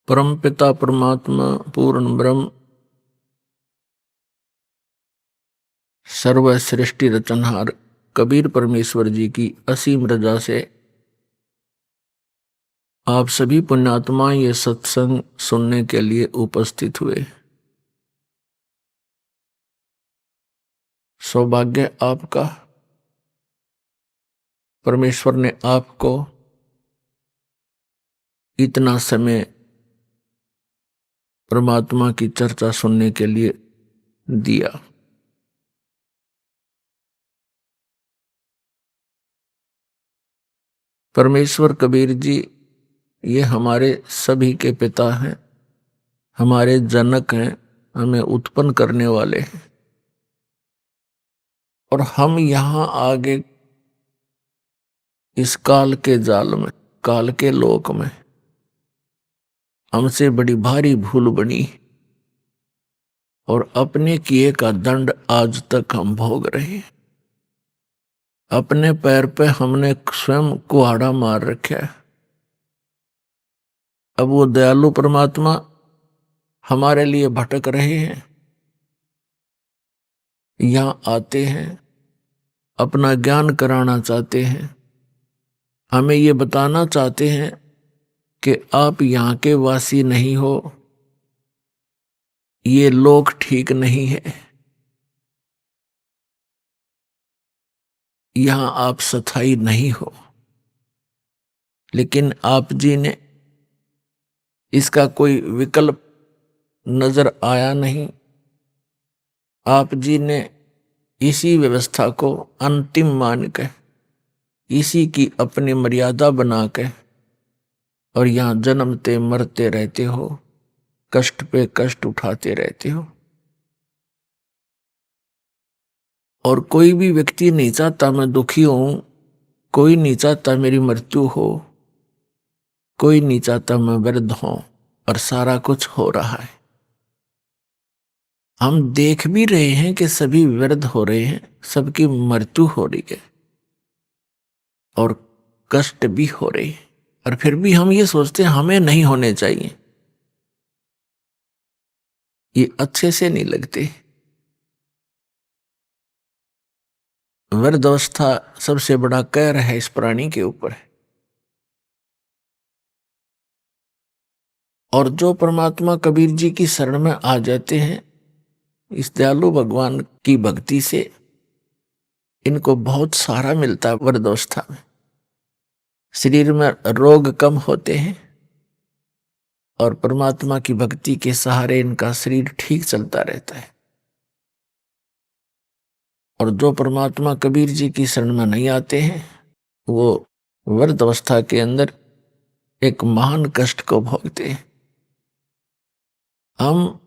परमपिता परमात्मा पूर्ण ब्रह्म सर्व सृष्टि रचनहार कबीर परमेश्वर जी की असीम रजा से आप सभी पुण्यात्मा ये सत्संग सुनने के लिए उपस्थित हुए। सौभाग्य आपका, परमेश्वर ने आपको इतना समय परमात्मा की चर्चा सुनने के लिए दिया। परमेश्वर कबीर जी ये हमारे सभी के पिता हैं, हमारे जनक हैं, हमें उत्पन्न करने वाले हैं। और हम यहाँ आगे इस काल के जाल में, काल के लोक में हमसे बड़ी भारी भूल बनी और अपने किए का दंड आज तक हम भोग रहे हैं। अपने पैर पे हमने स्वयं कुहाड़ा मार रखा है। अब वो दयालु परमात्मा हमारे लिए भटक रहे हैं, यहाँ आते हैं, अपना ज्ञान कराना चाहते हैं, हमें ये बताना चाहते हैं कि आप यहाँ के वासी नहीं हो, ये लोक ठीक नहीं है, यहाँ आप स्थायी नहीं हो। लेकिन आप जी ने इसका कोई विकल्प नजर आया नहीं। आप जी ने इसी व्यवस्था को अंतिम मान के, इसी की अपनी मर्यादा बना के और यहाँ जन्मते मरते रहते हो, कष्ट पे कष्ट उठाते रहते हो। और कोई भी व्यक्ति नहीं चाहता मैं दुखी हूं, कोई नहीं चाहता मेरी मृत्यु हो, कोई नहीं चाहता मैं वृद्ध हूं, और सारा कुछ हो रहा है। हम देख भी रहे हैं कि सभी वृद्ध हो रहे हैं, सबकी मृत्यु हो रही है और कष्ट भी हो रही है, और फिर भी हम ये सोचते हैं हमें नहीं होने चाहिए। ये अच्छे से नहीं लगते। वृद्धावस्था सबसे बड़ा कहर है इस प्राणी के ऊपर। और जो परमात्मा कबीर जी की शरण में आ जाते हैं, इस दयालु भगवान की भक्ति से इनको बहुत सारा मिलता है। वृद्धावस्था में शरीर में रोग कम होते हैं और परमात्मा की भक्ति के सहारे इनका शरीर ठीक चलता रहता है। और जो परमात्मा कबीर जी की शरण में नहीं आते हैं, वो वृद्धावस्था के अंदर एक महान कष्ट को भोगते हैं। हम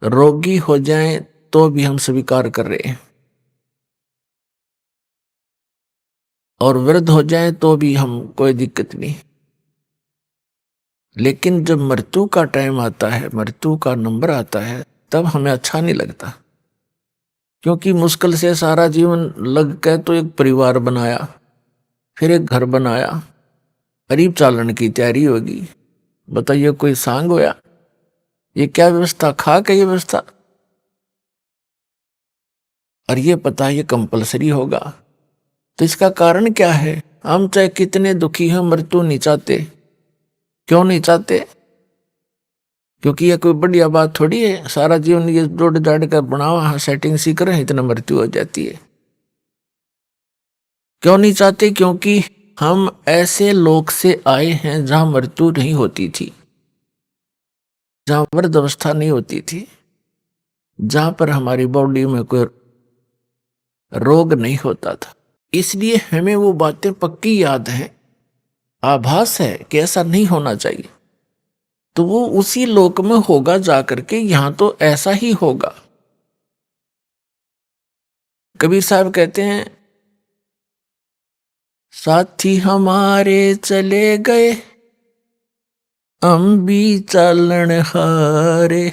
रोगी हो जाएं तो भी हम स्वीकार कर रहे हैं, और वृद्ध हो जाएं तो भी हम कोई दिक्कत नहीं। लेकिन जब मृत्यु का टाइम आता है, मृत्यु का नंबर आता है, तब हमें अच्छा नहीं लगता। क्योंकि मुश्किल से सारा जीवन लग के तो एक परिवार बनाया, फिर एक घर बनाया, करीब चालन की तैयारी होगी। बताइए कोई सांग होया? ये क्या व्यवस्था, खा के ये व्यवस्था, और ये पता ये कंपलसरी होगा। तो इसका कारण क्या है? हम चाहे कितने दुखी हैं, मृत्यु नहीं चाहते। क्यों नहीं चाहते? क्योंकि ये कोई बढ़िया बात थोड़ी है, सारा जीवन ये जोड़ जाड़ कर बनावा, सेटिंग सी करें, इतना मृत्यु हो जाती है। क्यों नहीं चाहते? क्योंकि हम ऐसे लोक से आए हैं जहां मृत्यु नहीं होती थी, जहां वृद्धावस्था नहीं होती थी, जहां पर हमारी बॉडी में कोई रोग नहीं होता था। इसलिए हमें वो बातें पक्की याद हैं, आभास है कि ऐसा नहीं होना चाहिए। तो वो उसी लोक में होगा जाकर के, यहां तो ऐसा ही होगा। कबीर साहब कहते हैं, साथी हमारे चले गए, हम भी चालन हारे,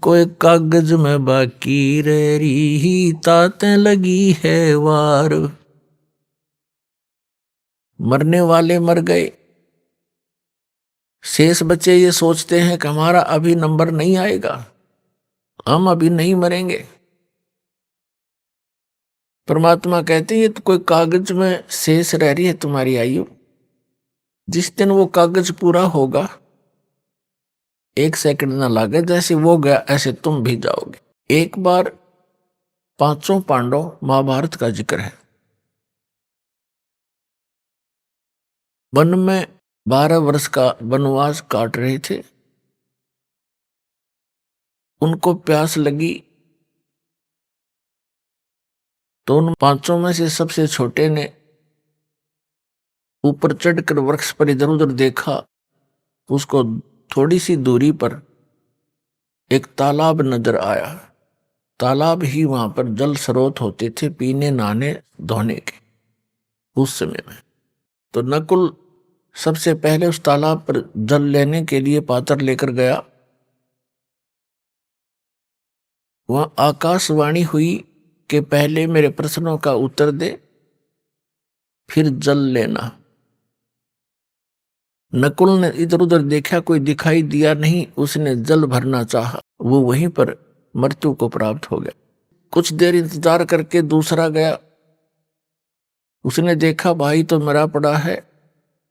कोई कागज में बाकी रह रही, तातें लगी है वार। मरने वाले मर गए, शेष बच्चे ये सोचते हैं कि हमारा अभी नंबर नहीं आएगा, हम अभी नहीं मरेंगे। परमात्मा कहते हैं ये तो कोई कागज में शेष रह रही है तुम्हारी आयु, जिस दिन वो कागज पूरा होगा, 1 सेकंड ना लागे, जैसे वो गया ऐसे तुम भी जाओगे। एक बार 5 पांडव महाभारत का जिक्र है। वन में 12 वर्ष का वनवास काट रहे थे। उनको प्यास लगी तो उन 5 में से सबसे छोटे ने ऊपर चढ़कर वृक्ष पर इधर उधर देखा। उसको थोड़ी सी दूरी पर एक तालाब नजर आया। तालाब ही वहां पर जल स्रोत होते थे पीने नहाने धोने के उस समय में। तो नकुल सबसे पहले उस तालाब पर जल लेने के लिए पात्र लेकर गया। वहां आकाशवाणी हुई कि पहले मेरे प्रश्नों का उत्तर दे, फिर जल लेना। नकुल ने इधर उधर देखा, कोई दिखाई दिया नहीं। उसने जल भरना चाहा, वो वहीं पर मृत्यु को प्राप्त हो गया। कुछ देर इंतजार करके दूसरा गया। उसने देखा भाई तो मरा पड़ा है,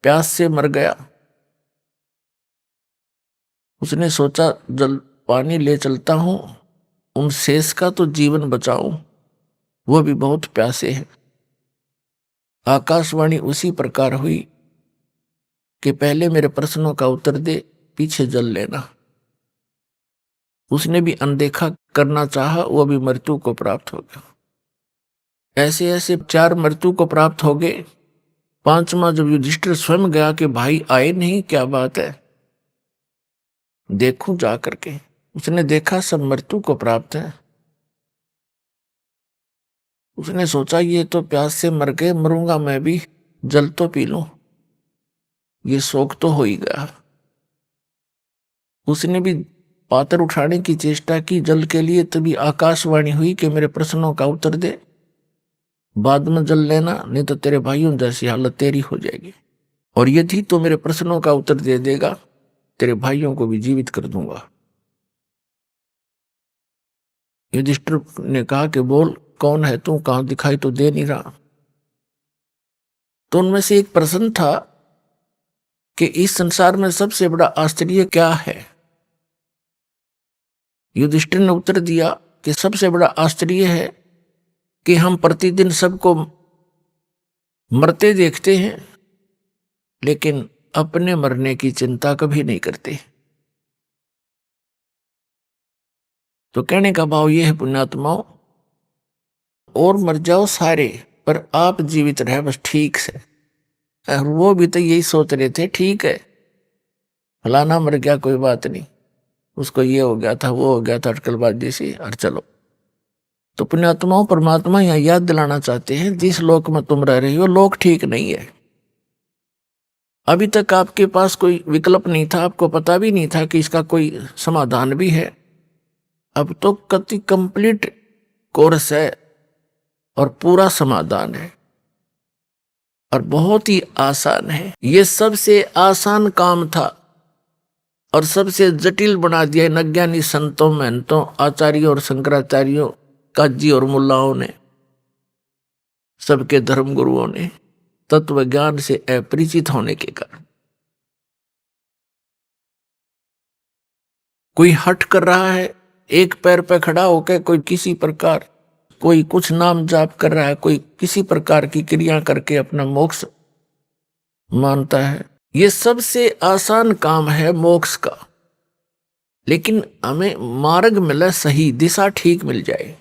प्यास से मर गया। उसने सोचा जल पानी ले चलता हूं, उन शेष का तो जीवन बचाऊं, वो भी बहुत प्यासे हैं। आकाशवाणी उसी प्रकार हुई कि पहले मेरे प्रश्नों का उत्तर दे, पीछे जल लेना। उसने भी अनदेखा करना चाहा, वो भी मृत्यु को प्राप्त हो गया। ऐसे ऐसे 4 मृत्यु को प्राप्त हो गए। 5वां जब युधिष्ठिर स्वयं गया कि भाई आए नहीं, क्या बात है, देखूं जा करके। उसने देखा सब मृत्यु को प्राप्त है। उसने सोचा ये तो प्यास से मर गए, मरूंगा मैं भी, जल तो पी लूं, ये शोक तो हो ही गया। उसने भी पात्र उठाने की चेष्टा की जल के लिए, तभी आकाशवाणी हुई कि मेरे प्रश्नों का उत्तर दे, बाद में जल लेना, नहीं तो तेरे भाइयों जैसी हालत तेरी हो जाएगी। और यदि तो मेरे प्रश्नों का उत्तर दे देगा, तेरे भाइयों को भी जीवित कर दूंगा। युधिष्ठिर ने कहा कि बोल कौन है तू, कहां, दिखाई तो दे नहीं रहा। तो उनमें से एक प्रश्न था कि इस संसार में सबसे बड़ा आश्चर्य क्या है। युधिष्ठिर ने उत्तर दिया कि सबसे बड़ा आश्चर्य है कि हम प्रतिदिन सबको मरते देखते हैं, लेकिन अपने मरने की चिंता कभी नहीं करते। तो कहने का भाव यह है पुण्यात्माओं, और मर जाओ सारे, पर आप जीवित रहे बस ठीक से। और वो भी तो यही सोच रहे थे, ठीक है फलाना मर गया कोई बात नहीं, उसको ये हो गया था वो हो गया था, अटकलबाजी सी, और चलो। तो पुण्यात्माओं परमात्मा यहाँ याद दिलाना चाहते हैं, जिस लोक में तुम रह रही हो लोक ठीक नहीं है। अभी तक आपके पास कोई विकल्प नहीं था, आपको पता भी नहीं था कि इसका कोई समाधान भी है। अब तो कति कंप्लीट कोर्स है और पूरा समाधान है और बहुत ही आसान है। ये सबसे आसान काम था और सबसे जटिल बना दिया नज्ञानी संतों, महंतों, आचार्यों और शंकराचार्यों, काजी और मुल्लाओं ने, सबके धर्म गुरुओं ने, तत्व ज्ञान से अपरिचित होने के कारण। कोई हट कर रहा है, एक पैर पे खड़ा होकर, कोई किसी प्रकार, कोई कुछ नाम जाप कर रहा है, कोई किसी प्रकार की क्रिया करके अपना मोक्ष मानता है। ये सबसे आसान काम है मोक्ष का, लेकिन हमें मार्ग मिले, सही दिशा ठीक मिल जाए।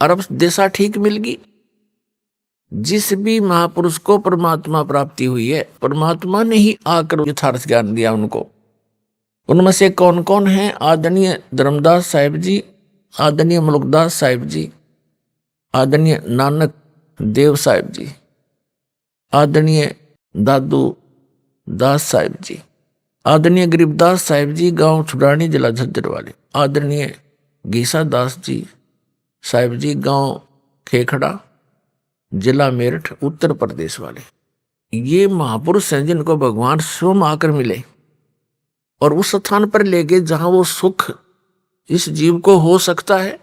और अब दिशा ठीक मिल गई। जिस भी महापुरुष को परमात्मा प्राप्ति हुई है, परमात्मा ने ही आकर यथार्थ ज्ञान दिया उनको। उनमें से कौन कौन है? आदरणीय धर्मदास साहिब जी, आदरणीय मुलुकदास साहिब जी, आदरणीय नानक देव साहिब जी, आदरणीय दादू दास साहिब जी, आदरणीय गरीबदास साहिब जी, गांव छुड़ानी, जिला झज्जर वाले, आदरणीय गीसा दास जी साहिब जी, गांव खेखड़ा, जिला मेरठ, उत्तर प्रदेश वाले। ये महापुरुष हैं जिनको भगवान स्वयं आकर मिले और उस स्थान पर ले गए जहां वो सुख इस जीव को हो सकता है।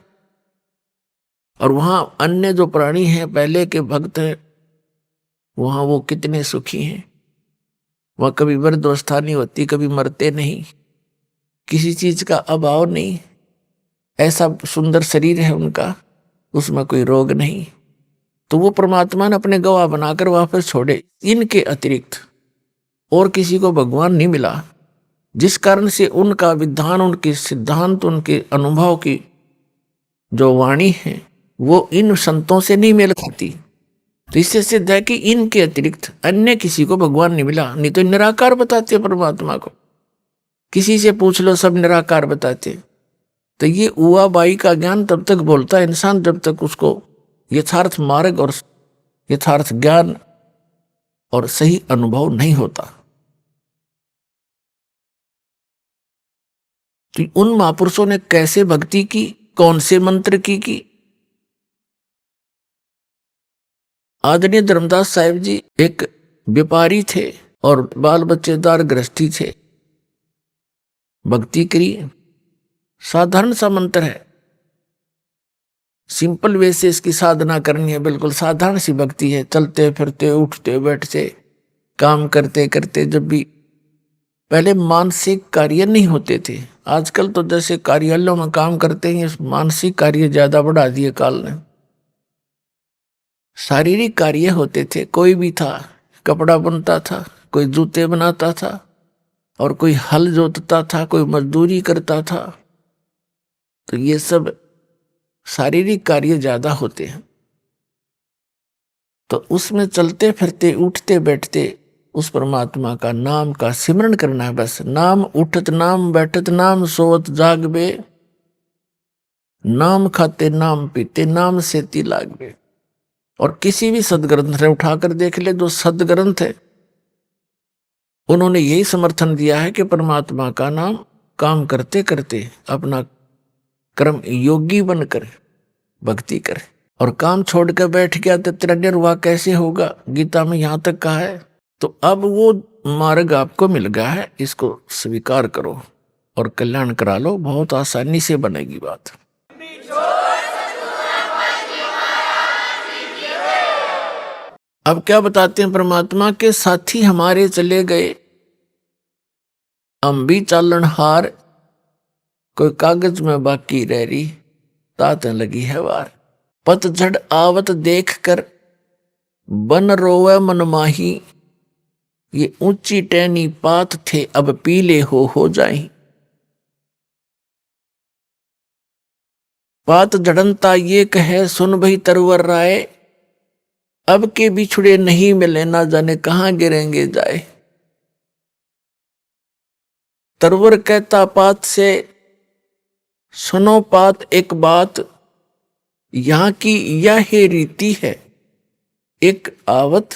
और वहां अन्य जो प्राणी हैं, पहले के भक्त हैं, वहां वो कितने सुखी हैं। वहां कभी वृद्धावस्था नहीं होती, कभी मरते नहीं, किसी चीज का अभाव नहीं। ऐसा सुंदर शरीर है उनका, उसमें कोई रोग नहीं। तो वो परमात्मा ने अपने गवाह बनाकर वापस छोड़े। इनके अतिरिक्त और किसी को भगवान नहीं मिला, जिस कारण से उनका विधान, उनके सिद्धांत, उनके अनुभव की जो वाणी है वो इन संतों से नहीं मेल खाती। तो इससे सिद्ध है कि इनके अतिरिक्त अन्य किसी को भगवान नहीं मिला। नहीं तो निराकार बताते परमात्मा को, किसी से पूछ लो सब निराकार बताते। तो ये उआ बाई का ज्ञान तब तक बोलता है इंसान जब तक उसको यथार्थ मार्ग और यथार्थ ज्ञान और सही अनुभव नहीं होता। तो उन महापुरुषों ने कैसे भक्ति की, कौन से मंत्र की। आदरणीय धर्मदास साहिब जी एक व्यापारी थे और बाल बच्चेदार गृहस्थी थे। भक्ति करी, साधारण सा मंत्र है, सिंपल वे से इसकी साधना करनी है। बिल्कुल साधारण सी भक्ति है, चलते फिरते उठते बैठते काम करते करते। जब भी पहले मानसिक कार्य नहीं होते थे, आजकल तो जैसे कार्यालयों में काम करते हैं, मानसिक कार्य ज्यादा बढ़ा दिए काल ने। शारीरिक कार्य होते थे, कोई भी था, कपड़ा बुनता था, कोई जूते बनाता था, और कोई हल जोतता था, कोई मजदूरी करता था। तो ये सब शारीरिक कार्य ज्यादा होते हैं। तो उसमें चलते फिरते उठते बैठते उस परमात्मा का नाम का सिमरण करना है। बस नाम उठत नाम बैठत नाम सोवत जागबे, नाम खाते नाम पीते नाम सेती लागबे। और किसी भी सदग्रंथ ने उठाकर देख ले, जो सदग्रंथ है उन्होंने यही समर्थन दिया है कि परमात्मा का नाम काम करते करते अपना कर्म योगी बनकर भक्ति करे। और काम छोड़कर बैठ गया तो तेरा निर्वाह कैसे होगा, गीता में यहां तक कहा है। तो अब वो मार्ग आपको मिल गया है, इसको स्वीकार करो और कल्याण करा लो, बहुत आसानी से बनेगी बात। अब क्या बताते हैं, परमात्मा के साथी हमारे चले गए, हम भी चालन हार, कोई कागज में बाकी रह रही, तात लगी है वार। पतझड़ आवत देख कर बन रोवे मन माही, ये ऊंची टहनी पात थे अब पीले हो जाए। पात झड़नता ये कहे सुन भई तरवर राय, अब के बिछुड़े नहीं मिले ना जाने कहां गिरेंगे जाए। तरवर कहता पात से सुनो पात एक बात, यहां की यह रीति है एक आवत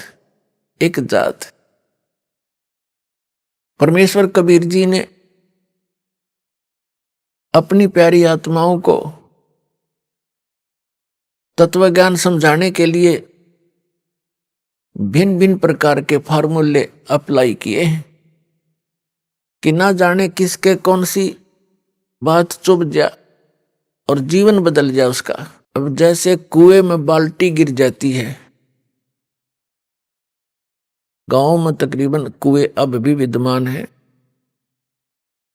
एक जात। परमेश्वर कबीर जी ने अपनी प्यारी आत्माओं को तत्व ज्ञान समझाने के लिए भिन्न भिन्न प्रकार के फार्मूले अप्लाई किए हैं कि ना जाने किसके कौन सी बात चुभ जा और जीवन बदल जाए उसका। अब जैसे कुएं में बाल्टी गिर जाती है, गांव में तकरीबन कुएं अब भी विद्यमान है,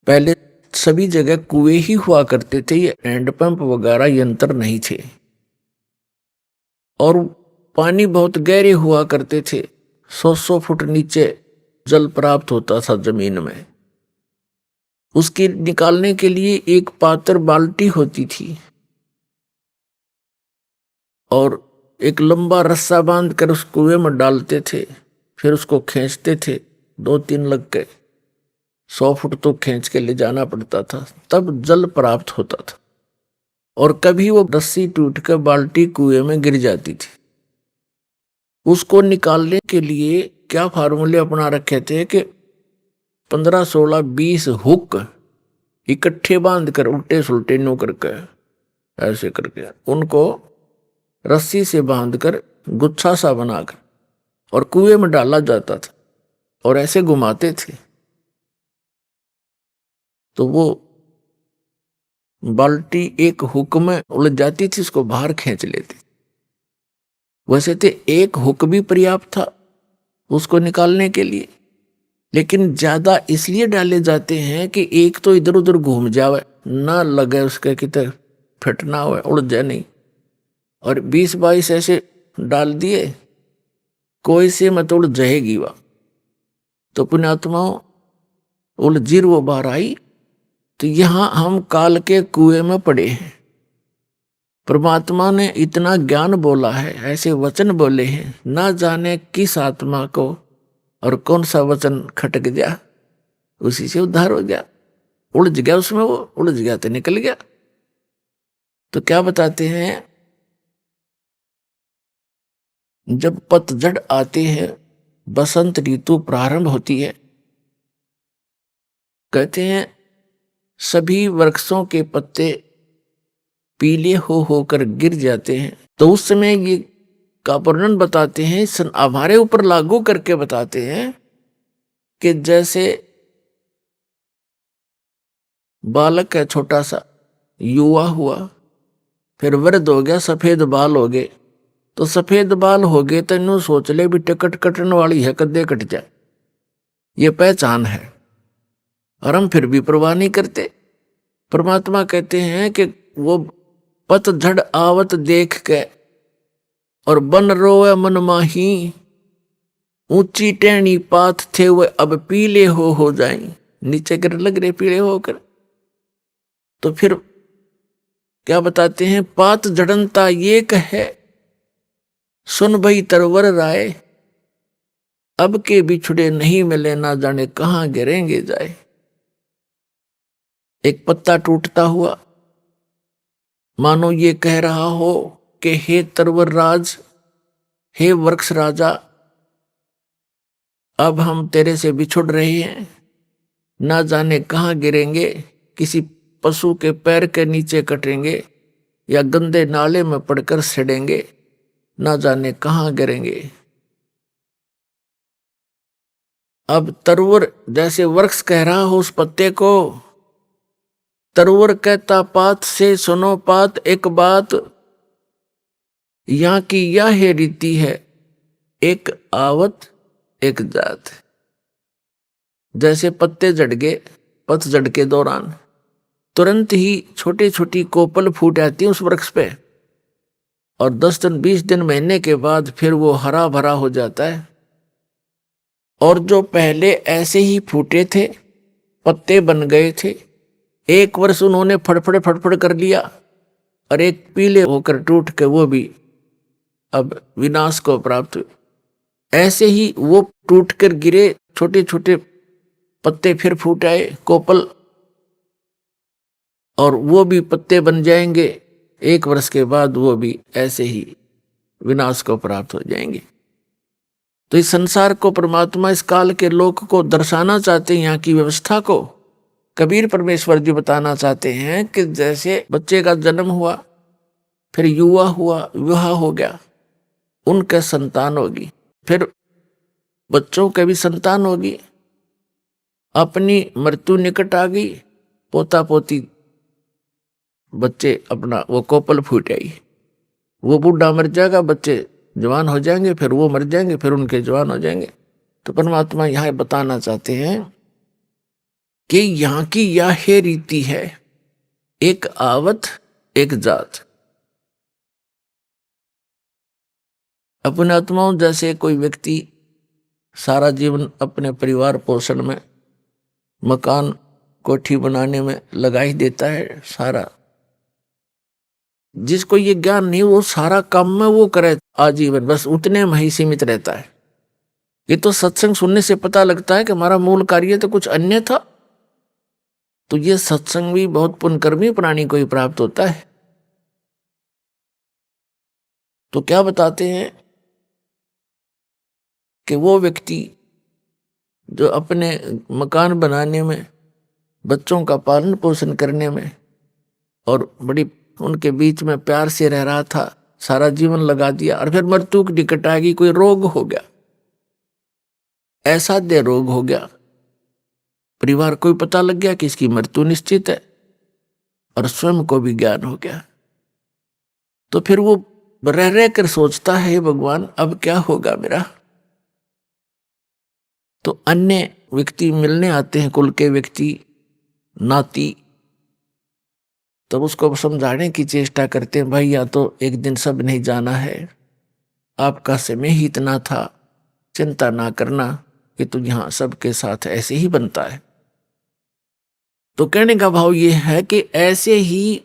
पहले सभी जगह कुएं ही हुआ करते थे, ये हैंडपंप वगैरह यंत्र नहीं थे। और पानी बहुत गहरे हुआ करते थे, 100 फुट नीचे जल प्राप्त होता था जमीन में। उसके निकालने के लिए एक पात्र बाल्टी होती थी और एक लंबा रस्सा बांधकर उस कुएं में डालते थे, फिर उसको खींचते थे, 2-3 लग के 100 फुट तो खींच के ले जाना पड़ता था, तब जल प्राप्त होता था। और कभी वो रस्सी टूट कर बाल्टी कुएं में गिर जाती थी, उसको निकालने के लिए क्या फार्मूले अपना रखे थे कि 15, 16, 20 हुक इकट्ठे बांध कर उल्टे सुलटे नो करके ऐसे करके उनको रस्सी से बांधकर गुच्छा सा बनाकर और कुएं में डाला जाता था और ऐसे घुमाते थे तो वो बाल्टी एक हुक में उलझ जाती थी, उसको बाहर खींच लेते। वैसे तो एक हुक भी पर्याप्त था उसको निकालने के लिए, लेकिन ज्यादा इसलिए डाले जाते हैं कि एक तो इधर उधर घूम जावे, ना लगे उसके कितने फटना हुआ, उड़ जाए नहीं। और 20-22 ऐसे डाल दिए, कोई से मत उड़ जाएगी वह। तो पुण्यात्माओं उलझीर वो बाहर आई। तो यहां हम काल के कुएं में पड़े हैं। परमात्मा ने इतना ज्ञान बोला है, ऐसे वचन बोले हैं, ना जाने किस आत्मा को और कौन सा वचन खटक गया, उसी से उद्धार हो गया। उलझ गया उसमें, वो उलझ गया तो निकल गया। तो क्या बताते हैं, जब पतझड़ आती है, बसंत ऋतु प्रारंभ होती है, कहते हैं सभी वृक्षों के पत्ते पीले हो होकर गिर जाते हैं। तो उस समय ये का वर्णन बताते हैं, हमारे ऊपर लागू करके बताते हैं कि जैसे बालक है छोटा सा, युवा हुआ, फिर वृद्ध हो गया, सफेद बाल हो गए। तो सफेद बाल हो गए तो इन्हों सोच ले भी टिकट कटने वाली है, कदे कट जाए, ये पहचान है, और हम फिर भी परवाह नहीं करते। परमात्मा कहते हैं कि वो पतझड़ आवत देख के और बन रोवे मन माही, ऊंची टहनी पात थे वे अब पीले हो जाएं, नीचे गिर लग रहे पीले होकर। तो फिर क्या बताते हैं, पात जड़नता ये कहे सुन भई तरवर राय, अब के बिछुड़े नहीं मिले ना जाने कहां गिरेंगे जाए। एक पत्ता टूटता हुआ मानो ये कह रहा हो कि हे तरवर राज, हे वृक्ष राजा, अब हम तेरे से बिछुड़ रहे हैं, ना जाने कहां गिरेंगे, किसी पशु के पैर के नीचे कटेंगे या गंदे नाले में पड़कर सड़ेंगे, ना जाने कहां गिरेंगे। अब तरवर जैसे वृक्ष कह रहा हो उस पत्ते को, तरवर कहता पात से सुनो पात एक बात, यहां की यह है रीति है, एक आवत एक जात। जैसे पत्ते झड़ गए पतझड़ के दौरान, तुरंत ही छोटी छोटी कोपल फूट आती है उस वृक्ष पे, और 10 दिन 20 दिन महीने के बाद फिर वो हरा भरा हो जाता है। और जो पहले ऐसे ही फूटे थे, पत्ते बन गए थे, एक वर्ष उन्होंने फड़फड़ फड़फड़ कर लिया, और एक पीले होकर टूट के वो भी अब विनाश को प्राप्त हुए। ऐसे ही वो टूट कर गिरे, छोटे छोटे पत्ते फिर फूट आए कोपल, और वो भी पत्ते बन जाएंगे, एक वर्ष के बाद वो भी ऐसे ही विनाश को प्राप्त हो जाएंगे। तो इस संसार को परमात्मा इस काल के लोक को दर्शाना चाहते हैं, यहाँ की व्यवस्था को कबीर परमेश्वर जी बताना चाहते हैं कि जैसे बच्चे का जन्म हुआ, फिर युवा हुआ, विवाह हो गया, उनके संतान होगी, फिर बच्चों के भी संतान होगी, अपनी मृत्यु निकट आ गई, पोता पोती बच्चे अपना वो कोपल फूट आई, वो बूढ़ा मर जाएगा, बच्चे जवान हो जाएंगे, फिर वो मर जाएंगे, फिर उनके जवान हो जाएंगे। तो परमात्मा यहां बताना चाहते हैं कि यहां की यह है रीति है, एक आवत एक जात। अपने आत्माओं, जैसे कोई व्यक्ति सारा जीवन अपने परिवार पोषण में, मकान कोठी बनाने में लगा ही देता है सारा, जिसको ये ज्ञान नहीं वो सारा काम में वो करे आजीवन, बस उतने में ही सीमित रहता है। ये तो सत्संग सुनने से पता लगता है कि हमारा मूल कार्य तो कुछ अन्य था। तो ये सत्संग भी बहुत पुण्यकर्मी प्राणी को ही प्राप्त होता है। तो क्या बताते हैं कि वो व्यक्ति जो अपने मकान बनाने में, बच्चों का पालन पोषण करने में और बड़ी उनके बीच में प्यार से रह रहा था, सारा जीवन लगा दिया, और फिर मृत्यु की निकट आ गई, कोई रोग हो गया, असाध्य रोग हो गया, परिवार को भी पता लग गया कि इसकी मृत्यु निश्चित है, और स्वयं को भी ज्ञान हो गया। तो फिर वो रह रह कर सोचता है, हे भगवान अब क्या होगा मेरा। तो अन्य व्यक्ति मिलने आते हैं, कुल के व्यक्ति, नाती, तब उसको समझाने की चेष्टा करते हैं, भाई या तो एक दिन सब नहीं जाना है, आपका समय ही इतना था, चिंता ना करना कि तू यहां सबके साथ ऐसे ही बनता है। तो कहने का भाव ये है कि ऐसे ही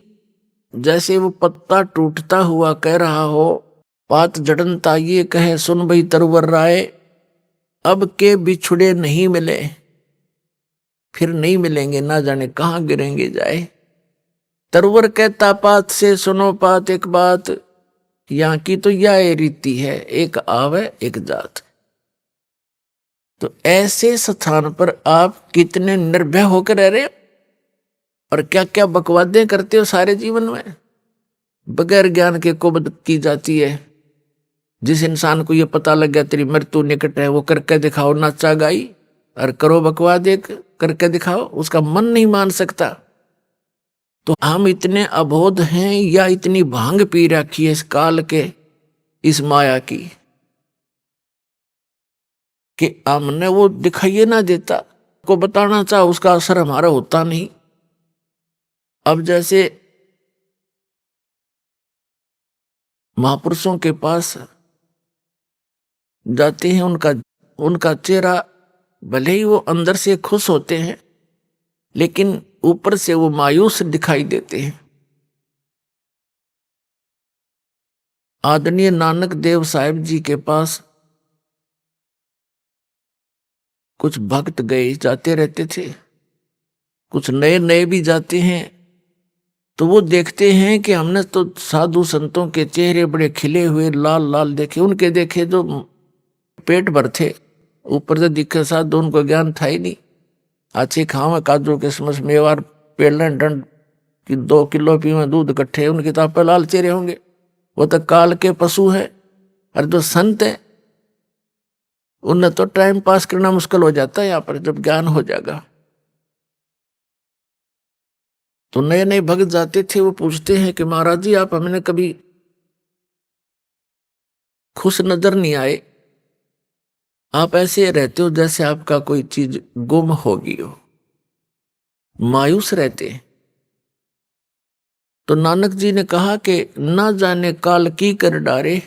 जैसे वो पत्ता टूटता हुआ कह रहा हो, पात जड़नता ये कहे सुन भई तरवर राय, अब के बिछुड़े नहीं मिले, फिर नहीं मिलेंगे, ना जाने कहां गिरेंगे जाए। तरवर कहता पात से सुनो पात एक बात, यहाँ की तो यह रीति है, एक आवे एक जात। तो ऐसे स्थान पर आप कितने निर्भय होकर रह रहे हो, और क्या क्या बकवादें करते हो सारे जीवन में, बगैर ज्ञान के कुबद की जाती है। जिस इंसान को ये पता लग गया तेरी मृत्यु निकट है, वो करके दिखाओ नाचा गाई, और करो बकवाद एक करके दिखाओ, उसका मन नहीं मान सकता। तो हम इतने अबोध हैं या इतनी भांग पी रखी है इस काल के, इस माया की, कि हमने वो दिखाइए ना देता, को बताना चाह उसका असर हमारा होता नहीं। अब जैसे महापुरुषों के पास जाते हैं, उनका उनका चेहरा भले ही वो अंदर से खुश होते हैं, लेकिन ऊपर से वो मायूस दिखाई देते हैं। आदरणीय नानक देव साहिब जी के पास कुछ भक्त गए जाते रहते थे, कुछ नए नए भी जाते हैं। तो वो देखते हैं कि हमने तो साधु संतों के चेहरे बड़े खिले हुए लाल लाल देखे, उनके देखे जो पेट भर थे, ऊपर से दिखे साधु, उनको ज्ञान था ही नहीं। अच्छी खावे काजू किशमिश मेवार पेलन डंड कि 2 किलो पीवे दूध इकट्ठे, उनके तो आप लाल चेहरे होंगे, वो तो काल के पशु है। और जो संत है उन्हें तो टाइम पास करना मुश्किल हो जाता है यहाँ पर, जब ज्ञान हो जाएगा। तो नए नए भक्त जाते थे, वो पूछते हैं कि महाराज जी आप हमने कभी खुश नजर नहीं आए, आप ऐसे रहते हो जैसे आपका कोई चीज गुम होगी हो, मायूस रहते हैं। तो नानक जी ने कहा कि ना जाने काल की कर डारे,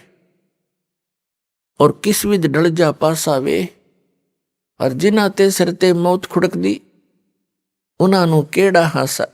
और किस विध ढल जा पासावे, और जिन्हां ते सिर ते मौत खुड़क दी, उन्हां नूं केड़ा हासा।